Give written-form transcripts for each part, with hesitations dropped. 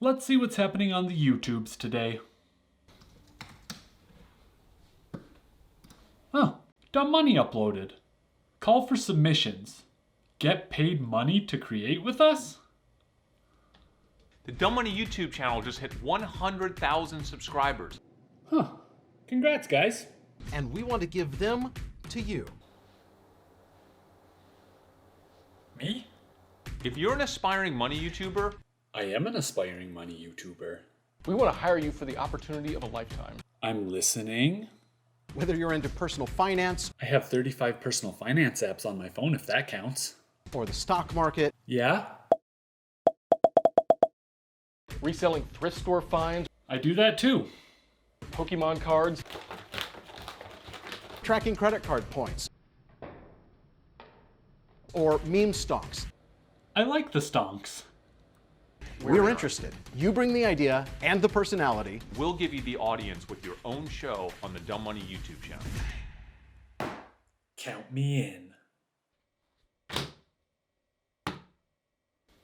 Let's see what's happening on the YouTubes today. Oh, Dumb Money uploaded. Call for submissions. Get paid money to create with us? The Dumb Money YouTube channel just hit 100,000 subscribers. Huh. Congrats, guys. And we want to give them to you. Me? If you're an aspiring money YouTuber, I am an aspiring money YouTuber. We want to hire you for the opportunity of a lifetime. I'm listening. Whether you're into personal finance I have 35 personal finance apps on my phone if that counts. or the stock market, Yeah? Reselling thrift store finds, I do that too. Pokemon cards, tracking credit card points, or meme stocks. I like the stonks. We're interested. You bring the idea and the personality. we'll give you the audience with your own show on the Dumb Money YouTube channel. Count me in.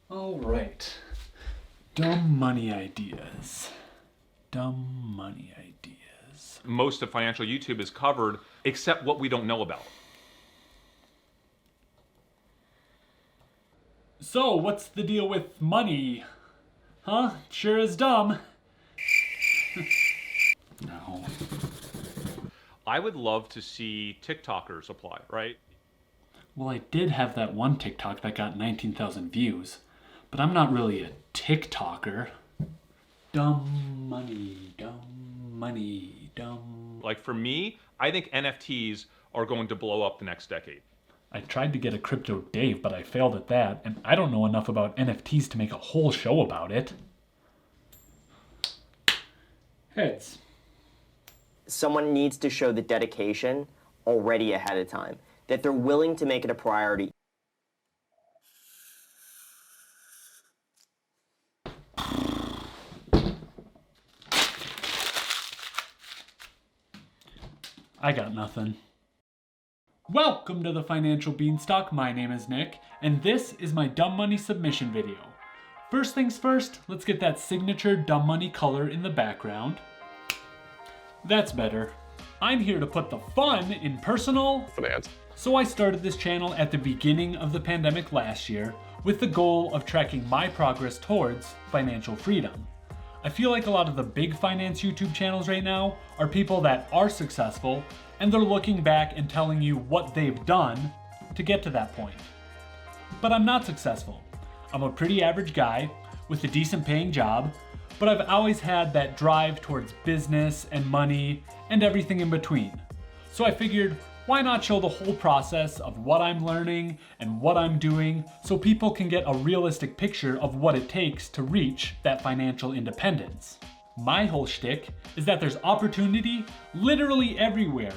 All right. Dumb money ideas. Dumb money ideas. Most of financial YouTube is covered except what we don't know about. So, what's the deal with money? Huh? Sure is dumb. No. I would love to see TikTokers apply, right? Well, I did have that one TikTok that got 19,000 views, but I'm not really a TikToker. Dumb money, dumb money, dumb. Like for me, I think NFTs are going to blow up the next decade. I tried to get a Crypto Dave, but I failed at that, and I don't know enough about NFTs to make a whole show about it. Heads. Someone needs to show the dedication already ahead of time, that they're willing to make it a priority. I got nothing. Welcome to the Financial Beanstalk. My name is Nick, and this is my Dumb Money submission video. First things first, let's get that signature Dumb Money color in the background. That's better. I'm here to put the fun in personal finance. So I started this channel at the beginning of the pandemic last year with the goal of tracking my progress towards financial freedom. I feel like a lot of the big finance YouTube channels right now are people that are successful and they're looking back and telling you what they've done to get to that point. But I'm not successful. I'm a pretty average guy with a decent paying job, but I've always had that drive towards business and money and everything in between. So I figured, why not show the whole process of what I'm learning and what I'm doing so people can get a realistic picture of what it takes to reach that financial independence. My whole shtick is that there's opportunity literally everywhere.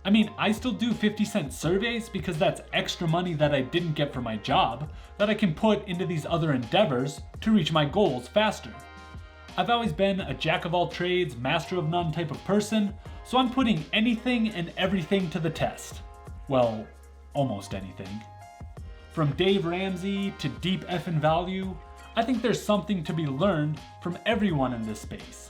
I mean, I still do 50-cent surveys because that's extra money that I didn't get for my job that I can put into these other endeavors to reach my goals faster. I've always been a jack of all trades, master of none type of person, so I'm putting anything and everything to the test. Well, almost anything. From Dave Ramsey to deep effing value, I think there's something to be learned from everyone in this space.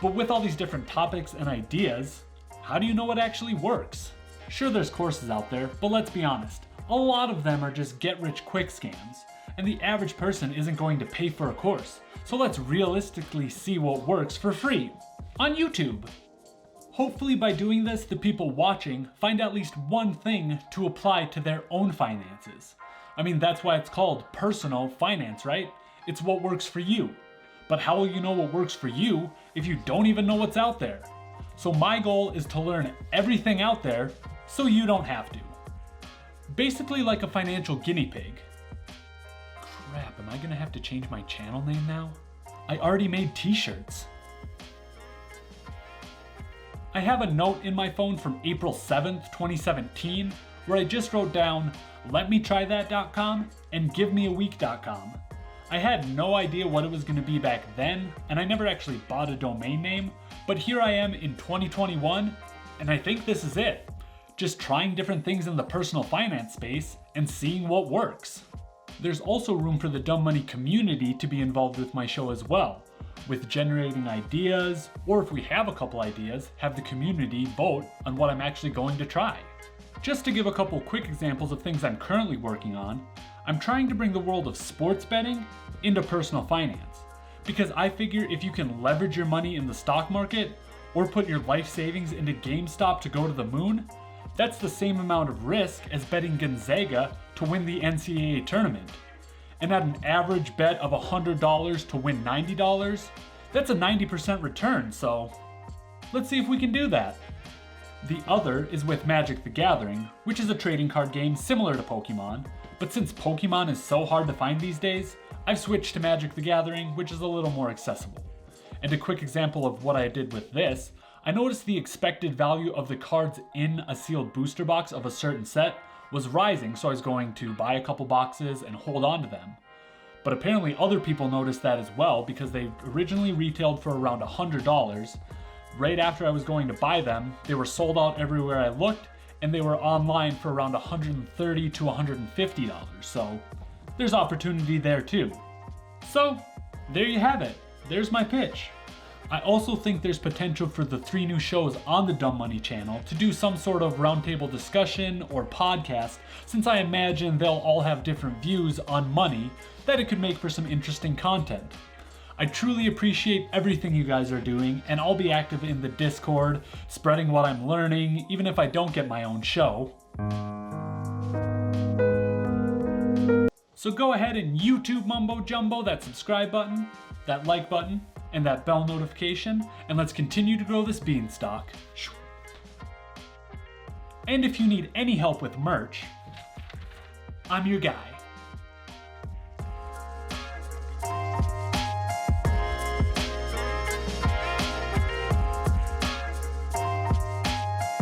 But with all these different topics and ideas, how do you know what actually works? Sure, there's courses out there, but let's be honest, a lot of them are just get-rich-quick scams, and the average person isn't going to pay for a course. So let's realistically see what works for free on YouTube. Hopefully by doing this, the people watching find at least one thing to apply to their own finances. I mean, that's why it's called personal finance, right? It's what works for you. But how will you know what works for you if you don't even know what's out there? So my goal is to learn everything out there so you don't have to. Basically like a financial guinea pig. Crap, am I gonna have to change my channel name now? I already made t-shirts. I have a note in my phone from April 7th, 2017, where I just wrote down, letmetrythat.com and givemeaweek.com. I had no idea what it was gonna be back then, and I never actually bought a domain name, but here I am in 2021, and I think this is it. Just trying different things in the personal finance space and seeing what works. There's also room for the Dumb Money community to be involved with my show as well, with generating ideas, or if we have a couple ideas, have the community vote on what I'm actually going to try. Just to give a couple quick examples of things I'm currently working on, I'm trying to bring the world of sports betting into personal finance, because I figure if you can leverage your money in the stock market, or put your life savings into GameStop to go to the moon, that's the same amount of risk as betting Gonzaga to win the NCAA tournament. And at an average bet of $100 to win $90, that's a 90% return, so let's see if we can do that. The other is with Magic the Gathering, which is a trading card game similar to Pokemon, but since Pokemon is so hard to find these days, I've switched to Magic the Gathering, which is a little more accessible. And a quick example of what I did with this, I noticed the expected value of the cards in a sealed booster box of a certain set was rising, so I was going to buy a couple boxes and hold on to them. But apparently other people noticed that as well because they originally retailed for around $100. Right after I was going to buy them, they were sold out everywhere I looked, and they were online for around $130 to $150. So there's opportunity there too. So there you have it. There's my pitch. I also think there's potential for the 3 new shows on the Dumb Money channel to do some sort of roundtable discussion or podcast, since I imagine they'll all have different views on money that it could make for some interesting content. I truly appreciate everything you guys are doing, and I'll be active in the Discord, spreading what I'm learning, even if I don't get my own show. So go ahead and YouTube mumbo jumbo that subscribe button, that like button, and that bell notification, and let's continue to grow this beanstalk. And if you need any help with merch, I'm your guy.